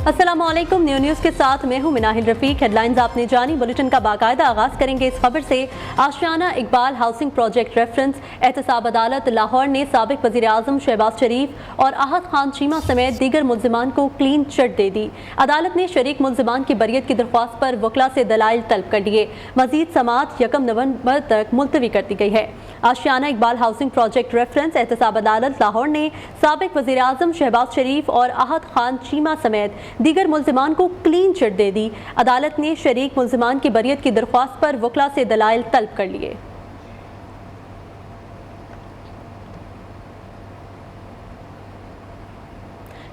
अस्सलामुअलैकुम। न्यूज़ के साथ मैं हूं मिनाहिल रफीक। हेडलाइंस आपने जानी। बुलेटिन का बाकायदा आगाज करेंगे इस खबर से। आशियाना इकबाल हाउसिंग प्रोजेक्ट रेफरेंस एहतसाब अदालत लाहौर ने साबिक वज़ीर आज़म शहबाज शरीफ और आहद खान चीमा समेत दीगर मुल्ज़िमान को क्लीन चिट दे दी। अदालत ने शरीक मुल्ज़िमान की बरियत की दरख्वास्त पर वकला से दलाइल तलब कर लिए। मज़ीद समाअत 1 नवंबर तक मुलतवी कर दी गई है। आशियाना इकबाल हाउसिंग प्रोजेक्ट रेफरेंस एहतसाब अदालत लाहौर ने साबिक वज़ीर आज़म शहबाज शरीफ और आहद खान चीमा समेत दीगर मुल्ज़िमान को क्लीन चिट दे दी। अदालत ने शरीक मुल्ज़िमान की बरियत की दरख्वास्त पर वकला से दलाइल तलब कर लिए।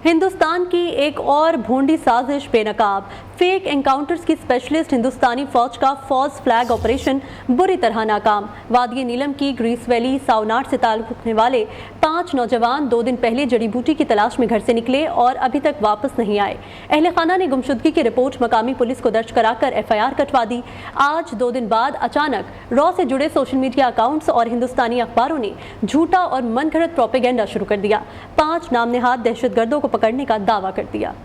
हिंदुस्तान की एक और भोंडी साजिश बेनकाब। फेक एनकाउंटर्स की स्पेशलिस्ट हिंदुस्तानी फौज का फौज फ्लैग ऑपरेशन बुरी तरह नाकाम। वादी नीलम की ग्रीस वैली सावनाट से ताल्लुक़ रखने वाले 5 नौजवान 2 दिन पहले जड़ी बूटी की तलाश में घर से निकले और अभी तक वापस नहीं आए। अहले खाना ने गुमशुदगी की रिपोर्ट मकामी पुलिस को दर्ज कराकर FIR कटवा दी। आज 2 दिन बाद अचानक रॉ से जुड़े सोशल मीडिया अकाउंट्स और हिंदुस्तानी अखबारों ने झूठा और मनगढ़ंत प्रोपेगेंडा शुरू कर दिया। 5 नामनेहाद दहशतगर्दों को पकड़ने का दावा कर दिया।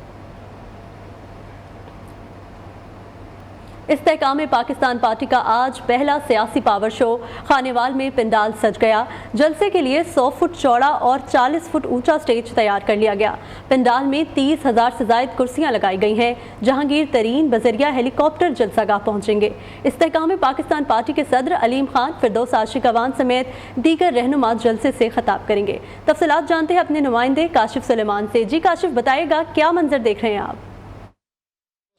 इस्तेहकाम पाकिस्तान पार्टी का आज पहला सियासी पावर शो। खानेवाल में पंडाल सज गया। जलसे के लिए 100 फुट चौड़ा और 40 फुट ऊंचा स्टेज तैयार कर लिया गया। पंडाल में 30,000 से ज़ायद कुर्सियां लगाई गई हैं। जहांगीर तरीन बजरिया हेलीकॉप्टर जलसागाह पहुंचेंगे। इस्तेहकाम पाकिस्तान पार्टी के सदर अलीम खान, फिरदौस आशिक अवान समेत दीगर रहनुमा जलसे से खिताब करेंगे। तफसीलात जानते हैं अपने नुमाइंदे काशिफ सुलेमान से। जी काशिफ, बताइएगा क्या मंजर देख रहे हैं आप?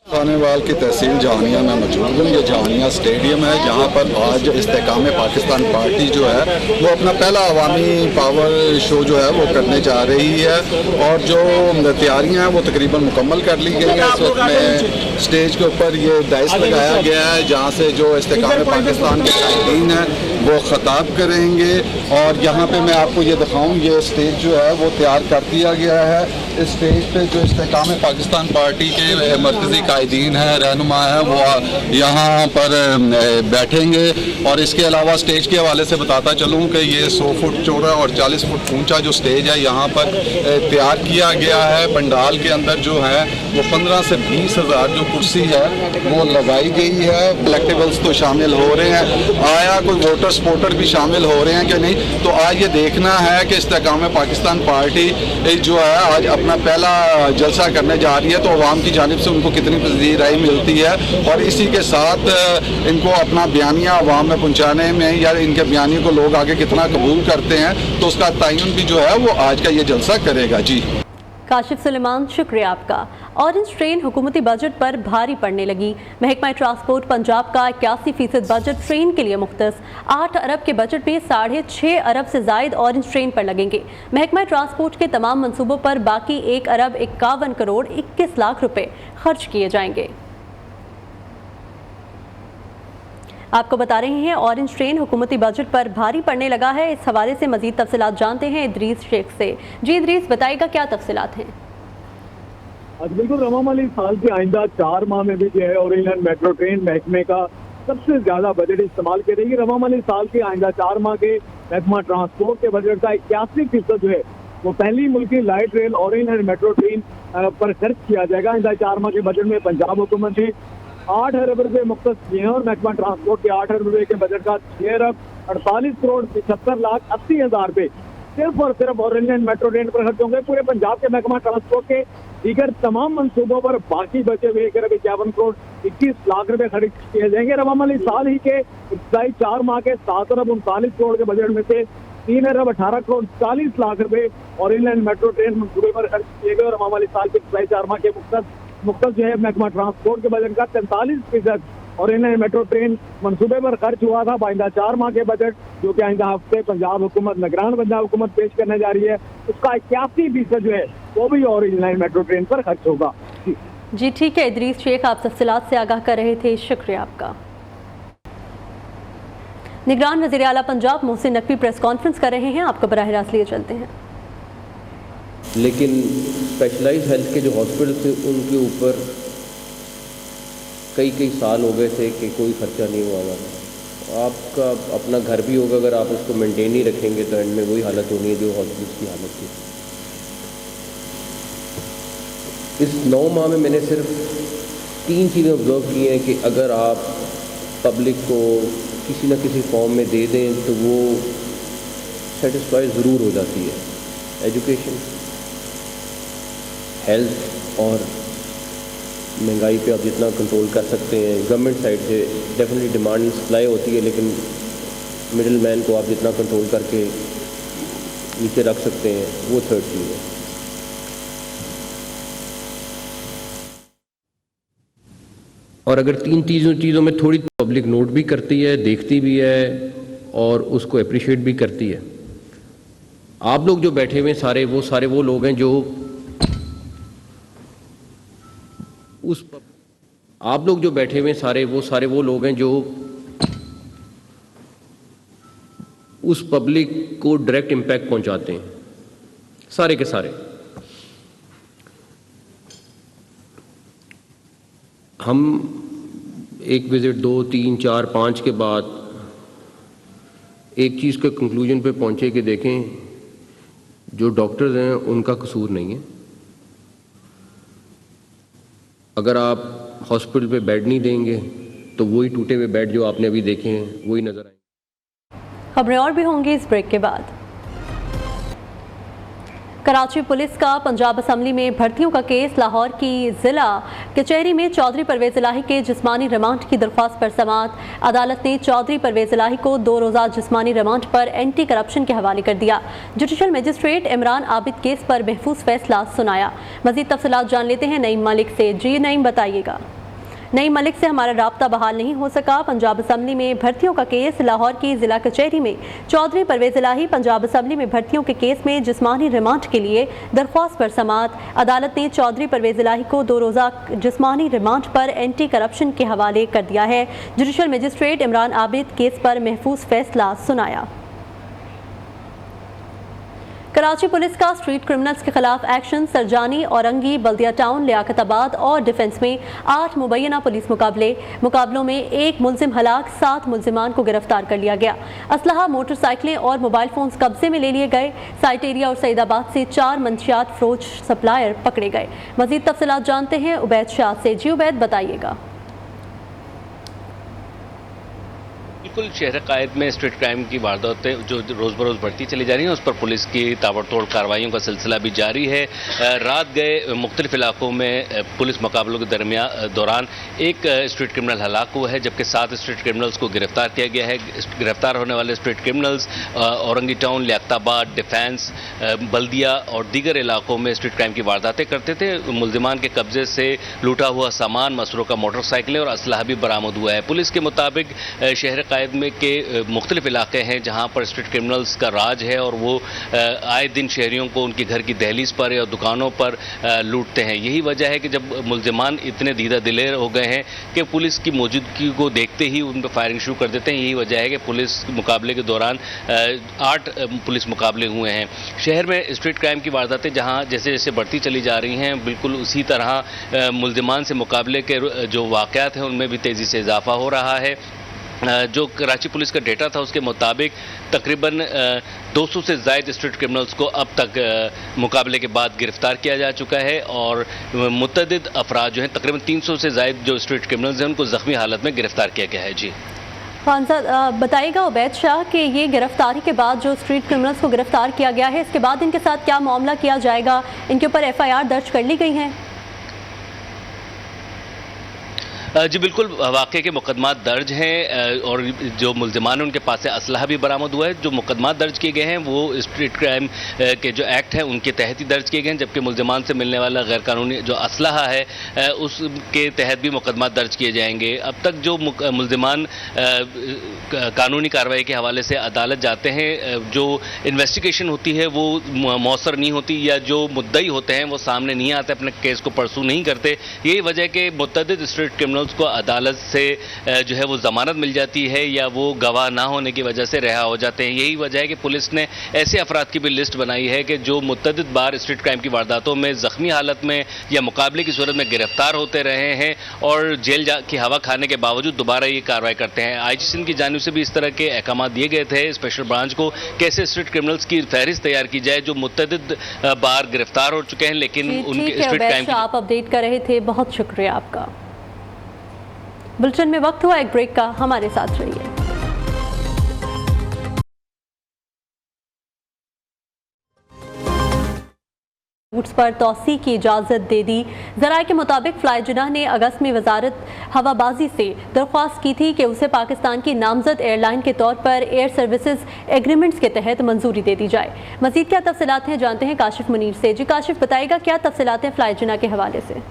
खानेवाल की तहसील जहानिया में मौजूद हूँ। ये जहानिया स्टेडियम है जहाँ पर आज इस्तेहकाम पाकिस्तान पार्टी जो है वो अपना पहला अवामी पावर शो जो है वो करने जा रही है और जो तैयारियाँ हैं वो तकरीबन मुकम्मल कर ली गई हैं। इस वक्त में स्टेज के ऊपर ये डाइस लगाया गया है जहाँ से जो इस्तेहकाम पाकिस्तान के कायदीन हैं वो खिताब करेंगे और यहाँ पे मैं आपको ये दिखाऊँ, ये स्टेज जो है वो तैयार कर दिया गया है। इस स्टेज पे जो इस्तेहकाम पाकिस्तान पार्टी के मरकज़ी कायदीन हैं, रहनुमा हैं, वो यहाँ पर बैठेंगे। और इसके अलावा स्टेज के हवाले से बताता चलूँ कि ये 100 फुट चौड़ा और 40 फुट ऊंचा जो स्टेज है यहाँ पर तैयार किया गया है। पंडाल के अंदर जो है वो 15 से 20 हज़ार जो कुर्सी है वो लगाई गई है। कलेक्टिबल्स तो शामिल हो रहे हैं, आया कोई वोटर सपोर्टर भी शामिल हो रहे हैं कि नहीं, तो आज ये देखना है कि इस्तेहकाम पाकिस्तान पार्टी जो है आज अपना पहला जलसा करने जा रही है तो अवाम की जानिब से उनको कितनी पज़ीराई मिलती है और इसी के साथ इनको अपना बयानिया अवाम में पहुँचाने में या इनके बयानी को लोग आगे कितना कबूल करते हैं तो उसका तयन भी जो है वो आज का ये जलसा करेगा। जी काशिफ सुलेमान, शुक्रिया आपका। ऑरेंज ट्रेन हुकूमती बजट पर भारी पड़ने लगी। महकमा ट्रांसपोर्ट पंजाब का 81% बजट ट्रेन के लिए मुख्तस। 8 अरब के बजट में 6.5 अरब से जायद ऑरेंज ट्रेन पर लगेंगे। महकमा ट्रांसपोर्ट के तमाम मंसूबों पर बाकी 1 अरब 51 करोड़ 21 लाख रुपए खर्च किए जाएंगे। आपको बता रहे हैं ऑरेंज ट्रेन हुकूमती बजट पर भारी पड़ने लगा है। इस हवाले से मजीद तफसीलात जानते हैं इदरीस शेख से। जी इदरीस, बताइएगा क्या तफसीलात हैं? बिल्कुल रवाम अली, साल के आइंदा 4 माह में भी जो है ऑरेंज मेट्रो ट्रेन महकमे का सबसे ज्यादा बजट इस्तेमाल करेगी। रवाम अली, साल के आइंदा 4 माह के महकमा ट्रांसपोर्ट के बजट का 81% जो है वो पहली मुल्की light rail orange metro train पर खर्च किया जाएगा। आइंदा 4 माह के बजट में पंजाब हुकूमत ने 8 अरब रुपए मुख्तस किए हैं और महकमा ट्रांसपोर्ट के 8 अरब रुपए के बजट का 6 अरब 48 करोड़ 75 लाख 80 हजार रुपए सिर्फ और सिर्फ ऑरेंज मेट्रो ट्रेन पर खर्च होंगे। पूरे पंजाब के महकमा ट्रांसपोर्ट के दीगर तमाम मंसूबों पर बाकी बचे हुए 1 अरब 51 करोड़ 21 लाख रुपए खर्च किए जाएंगे। रवाम अली, साल ही के इब्तदाई 4 माह के 7 अरब 39 करोड़ के बजट में से 3 अरब 18 करोड़ 40 लाख रुपए ऑरेंज मेट्रो ट्रेन मंसूबे पर खर्च किए गए। और रवाम अली, साल के इब्तदाई 4 माह के मुख्तस जो है महकमा ट्रांसपोर्ट के बजट का 43% और इन्हें मेट्रो ट्रेन मंसूबे पर खर्च हुआ था। आइंदा 4 माह के बजट जो कि आइंदा हफ्ते पंजाब हुकूमत निगरान पंजाब हुकूमत पेश करने जा रही है उसका 81% जो है वो भी ऑरेंज लाइन मेट्रो ट्रेन पर खर्च होगा। जी ठीक है इदरीस शेख, आप तफसीलात से आगाह कर रहे थे, शुक्रिया आपका। निगरान वज़ीर आला पंजाब मोहसिन नकवी प्रेस कॉन्फ्रेंस कर रहे हैं, आपको बराह रास्त लिए चलते हैं। लेकिन स्पेशलाइज्ड हेल्थ के जो हॉस्पिटल थे उनके ऊपर कई साल हो गए थे कि कोई खर्चा नहीं हुआ हुआ। आपका अपना घर भी होगा, अगर आप उसको मेंटेन नहीं रखेंगे तो एंड में वही हालत होनी है जो हॉस्पिटल की हालत थी। इस 9 माह में मैंने सिर्फ 3 चीज़ें ऑब्ज़र्व की हैं कि अगर आप पब्लिक को किसी न किसी फॉर्म में दे दें तो वो सेटिस्फाई ज़रूर हो जाती है। एजुकेशन, हेल्थ और महंगाई पे आप जितना कंट्रोल कर सकते हैं गवर्नमेंट साइड से, डेफिनेटली डिमांड एंड सप्लाई होती है, लेकिन मिडिल मैन को आप जितना कंट्रोल करके नीचे रख सकते हैं वो थर्ड चीज़ है। और अगर 3 चीज़ों में थोड़ी पब्लिक नोट भी करती है, देखती भी है और उसको अप्रिशिएट भी करती है। आप लोग जो बैठे हुए सारे वो लोग हैं जो आप लोग जो बैठे हुए सारे वो लोग हैं जो उस पब्लिक को डायरेक्ट इम्पैक्ट पहुंचाते हैं, सारे के सारे। हम एक विजिट 2, 3, 4, 5 के बाद एक चीज़ के कंक्लूजन पे पहुंचे कि देखें जो डॉक्टर्स हैं उनका कसूर नहीं है। अगर आप हॉस्पिटल पे बेड नहीं देंगे तो वही टूटे हुए बेड जो आपने अभी देखे हैं वही नजर आएंगे। खबरें और भी होंगी इस ब्रेक के बाद। कराची पुलिस का पंजाब असम्बली में भर्तियों का केस। लाहौर की जिला कचहरी में चौधरी परवेज इलाही के जिस्मानी रिमांड की दरख्वास्त पर समाअत। अदालत ने चौधरी परवेज इलाही को 2 रोज़ा जिस्मानी रिमांड पर एंटी करप्शन के हवाले कर दिया। Judicial magistrate Imran Abid case पर महफूज फैसला सुनाया। मजीद तफसीलात जान लेते हैं नईम मलिक से। जी नईम, बताइएगा। नईम मलिक से हमारा राब्ता बहाल नहीं हो सका। पंजाब असम्बली में भर्तियों का केस। लाहौर की जिला कचहरी में चौधरी परवेज इलाही पंजाब असम्बली में भर्तियों के केस में जिस्मानी रिमांड के लिए दरख्वास्त पर समाअत। अदालत ने चौधरी परवेज इलाही को 2 रोज़ा जिस्मानी रिमांड पर एंटी करप्शन के हवाले कर दिया है। Judicial magistrate Imran Abid case पर महफूज फैसला सुनाया। कराची पुलिस का स्ट्रीट क्रिमिनल्स के खिलाफ एक्शन। सरजानी, औरंगी, बल्दिया टाउन, लियाकताबाद और डिफेंस में 8 मुबैना पुलिस मुकाबलों में 1 मुलजिम हलाक, 7 मुलजिमान को गिरफ्तार कर लिया गया। असलहा, मोटरसाइकिलें और मोबाइल फोन्स कब्जे में ले लिए गए। साइट एरिया और सईदाबाद से 4 मंशियात फरोश सप्लायर पकड़े गए। मजीद तफसीलात जानते हैं उबैद शाह से। जी उबैद, बताइएगा। बिल्कुल, शहर कायद में स्ट्रीट क्राइम की वारदातें जो रोज़ बरोज़ बढ़ती चली जा रही हैं, उस पर पुलिस की ताबड़तोड़ कार्रवाइयों का सिलसिला भी जारी है। रात गए मुख्तलिफ इलाकों में पुलिस मुकाबलों के दौरान एक स्ट्रीट क्रिमिनल हलाक हुआ है, जबकि 7 स्ट्रीट क्रिमिनल्स को गिरफ्तार किया गया है। गिरफ्तार होने वाले street criminals Orangi town, Liaquatabad, defence, Baldia और दीगर इलाकों में स्ट्रीट क्राइम की वारदातें करते थे। मुलजिमान के कब्जे से लूटा हुआ सामान, मसरूका मोटरसाइकिलें और असलहा भी बरामद हुआ है। पुलिस के मुताबिक शहर कायद में के मुख्तलिफ इलाके हैं जहां पर स्ट्रीट क्रिमिनल्स का राज है और वो आए दिन शहरियों को उनके घर की दहलीज पर या दुकानों पर लूटते हैं। यही वजह है कि जब मुलजिमान इतने दीदा दिलेर हो गए हैं कि पुलिस की मौजूदगी को देखते ही उन पर फायरिंग शुरू कर देते हैं। यही वजह है कि पुलिस मुकाबले के दौरान 8 पुलिस मुकाबले हुए हैं। शहर में स्ट्रीट क्राइम की वारदातें जहां जैसे जैसे बढ़ती चली जा रही हैं, बिल्कुल उसी तरह मुलजिमान से मुकाबले के जो वाक़यात हैं उनमें भी तेज़ी से इजाफा हो रहा है। जो कराची पुलिस का डेटा था उसके मुताबिक तकरीबन 200 से ज़ायद स्ट्रीट क्रिमिनल्स को अब तक मुकाबले के बाद गिरफ्तार किया जा चुका है और मुतअद्दिद अफराद जो हैं तकरीबन 300 से ज़ायद जो स्ट्रीट क्रिमिनल्स हैं उनको ज़ख्मी हालत में गिरफ्तार किया गया है। जी खान साहब, बताइएगा उबैद शाह कि ये गिरफ्तारी के बाद जो स्ट्रीट क्रिमिनल्स को गिरफ्तार किया गया है, इसके बाद इनके साथ क्या मामला किया जाएगा? इनके ऊपर FIR दर्ज कर ली गई हैं? जी बिल्कुल, वाक़े के मुकदमा दर्ज हैं और जो मुलजिमान हैं उनके पास से असलहा भी बरामद हुआ है। जो मुकदमा दर्ज किए गए हैं वो स्ट्रीट क्राइम के जो एक्ट हैं उनके तहत ही दर्ज किए गए हैं, जबकि मुलजिमान से मिलने वाला गैर कानूनी जो असलहा है उसके तहत भी मुकदमा दर्ज किए जाएंगे। अब तक जो मुलजिमान कानूनी कार्रवाई के हवाले से अदालत जाते हैं, जो इन्वेस्टिगेशन होती है वो मौसर नहीं होती या जो मुद्दई होते हैं वो सामने नहीं आते, अपने केस को परसू नहीं करते। यही वजह है कि मुतअद्दिद स्ट्रीट क्रिमिनल क्रिमिनल्स को अदालत से जो है वो जमानत मिल जाती है या वो गवाह ना होने की वजह से रिहा हो जाते हैं। यही वजह है कि पुलिस ने ऐसे अफराद की भी लिस्ट बनाई है कि जो मुतअद्दिद बार स्ट्रीट क्राइम की वारदातों में जख्मी हालत में या मुकाबले की सूरत में गिरफ्तार होते रहे हैं और जेल की हवा खाने के बावजूद दोबारा ये कार्रवाई करते हैं। आईजी सिंध की जानिब से भी इस तरह के अहकाम दिए गए थे स्पेशल ब्रांच को, कैसे स्ट्रीट क्रिमिनल्स की फहरिस्त तैयार की जाए जो मुतअद्दिद बार गिरफ्तार हो चुके हैं लेकिन उनके स्ट्रीट क्राइम आप अपडेट कर रहे थे, बहुत शुक्रिया आपका। बुलेटिन में वक्त हुआ एक ब्रेक का, हमारे साथ रहिए। रूट्स पर तौसी की इजाज़त दे दी। ज़राए के मुताबिक फ्लाई जिनाह ने अगस्त में वजारत हवाबाजी से दरख्वास्त की थी कि उसे पाकिस्तान की नामजद एयरलाइन के तौर पर एयर सर्विसेज एग्रीमेंट्स के तहत मंजूरी दे दी जाए। मज़ीद क्या तफसीलात हैं जानते हैं काशिफ मुनीर से। जी काशिफ, बताइएगा क्या तफसीलात हैं फ्लाई जिनाह के हवाले से।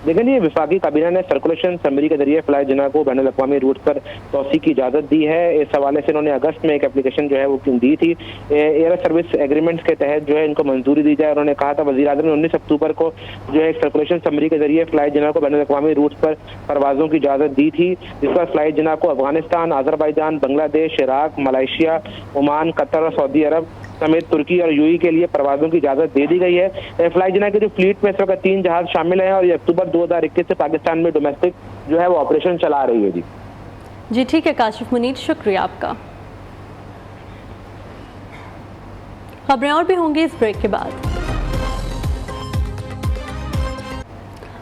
देखिए जी, वफाकी काबीना ने सर्कुलेशन समरी के जरिए फ्लाई जिनाह को बैनुल अक़वामी रूट पर तौसी की इजाज़त दी है। इस हवाले से इन्होंने अगस्त में एक एप्लीकेशन जो है वो दी थी, एयर सर्विस एग्रीमेंट्स के तहत जो है इनको मंजूरी दी जाए। उन्होंने कहा था, वज़ीर आज़म ने 19 अक्टूबर को जो है एक सर्कुलेशन समरी के जरिए फ्लाई जिनाह को बैनुल अक़वामी रूट पर परवाज़ों की इजाज़त दी थी, जिस पर फ्लाई जिनाह को Afghanistan, Azerbaijan, Bangladesh, Iraq, Malaysia, Oman, Qatar और सऊदी अरब समेत तुर्की और यूएई के लिए परवाज़ों की इजाज़त दे दी गई है। फ्लाई जिनाह के जो फ्लीट में इस वक्त 3 जहाज शामिल हैं और ये अक्टूबर 2021 से पाकिस्तान में डोमेस्टिक जो है वो ऑपरेशन चला रही है। जी ठीक है काशिफ मुनीर, शुक्रिया आपका। खबरें और भी होंगी इस ब्रेक के बाद।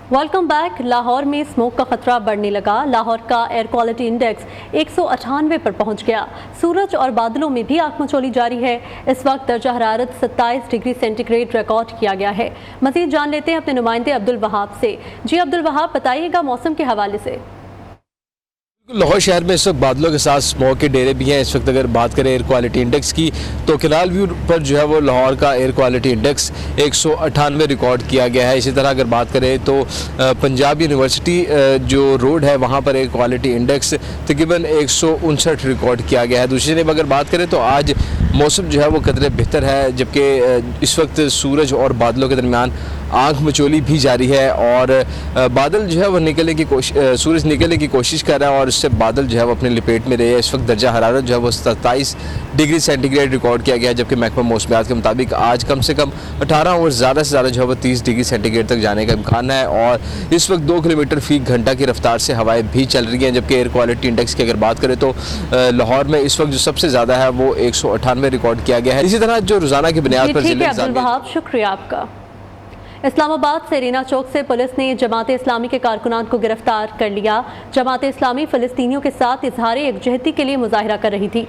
Welcome back. लाहौर में स्मोक का खतरा बढ़ने लगा। लाहौर का एयर क्वालिटी इंडेक्स 198 पर पहुंच गया। सूरज और बादलों में भी आग मचोली जारी है। इस वक्त दर्जा हरारत 27 डिग्री सेंटीग्रेड रिकॉर्ड किया गया है। मजीद जान लेते हैं अपने नुमाइंदे अब्दुल वहाब से। जी अब्दुल वहाब, बताइएगा मौसम के हवाले से। लाहौर शहर में इस वक्त बादलों के साथ स्मोक के डेरे भी हैं। इस वक्त अगर बात करें एयर क्वालिटी इंडेक्स की तो किनाल व्यू पर जो है वो लाहौर का एयर क्वालिटी इंडेक्स 198 रिकॉर्ड किया गया है। इसी तरह अगर बात करें तो पंजाब यूनिवर्सिटी जो रोड है वहाँ पर एयर क्वालिटी इंडेक्स तकरीबन 159 रिकॉर्ड किया गया है। दूसरी तरफ अगर बात करें तो आज मौसम जो है वो कदरे बेहतर है, जबकि इस वक्त सूरज और बादलों के दरमियान आंख मचोली भी जारी है और बादल जो है वो निकलने की सूरज निकलने की कोशिश कर रहा है और इससे बादल जो है वो अपने लपेट में रहे हैं। इस वक्त दर्जा हरारत जो है वो 27 डिग्री सेंटीग्रेड रिकॉर्ड किया गया है, जबकि महकमा मौसमियात के मुताबिक आज कम से कम 18 और ज़्यादा से ज़्यादा जो है वो 30 डिग्री सेंटीग्रेड तक जाने का इम्कान है और इस वक्त 2 किलोमीटर फी घंटा की रफ्तार से हवाएं भी चल रही हैं। जबकि एयर क्वालिटी इंडेक्स की अगर बात करें तो लाहौर में इस वक्त जो सबसे ज़्यादा है वो 198 रिकॉर्ड किया गया है। इसी तरह जो रोज़ाना की बुनियाद पर शुक्रिया आपका। इस्लामाबाद से रीना चौक से पुलिस ने जमात इस्लामी के कारकुनान को गिरफ्तार कर लिया। जमात इस्लामी फ़लस्तीनियों के साथ इजहार यकजहती के लिए मुजाहिरा कर रही थी।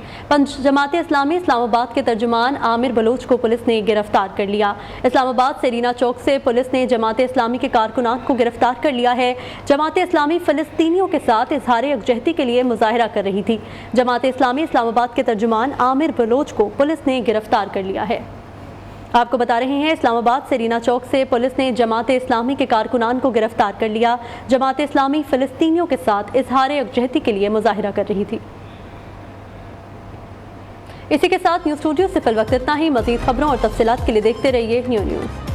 जमात इस्लामी इस्लामाबाद के तर्जुमान आमिर बलोच को पुलिस ने गिरफ्तार कर लिया। इस्लामाबाद से रीना चौक से पुलिस ने जमात इस्लामी के कारकुनान को गिरफ्तार कर लिया है। जमात इस्लामी फ़लस्तीनियों के साथ इजहार यकजहती के लिए मुजाहिरा कर रही थी। जमात इस्लामी इस्लामाबाद के तर्जुमान आमिर बलोच को पुलिस ने गिरफ्तार कर लिया है। आपको बता रहे हैं, इस्लामाबाद से रीना चौक से पुलिस ने जमात इस्लामी के कारकुनान को गिरफ्तार कर लिया। जमात इस्लामी फ़लस्तीनियों के साथ इजहार यकजहती के लिए मुजाहिरा कर रही थी। इसी के साथ न्यूज़ स्टूडियो से फिल वक्त इतना ही। मज़ीद खबरों और तफसीलात के लिए देखते रहिए न्यू न्यूज़।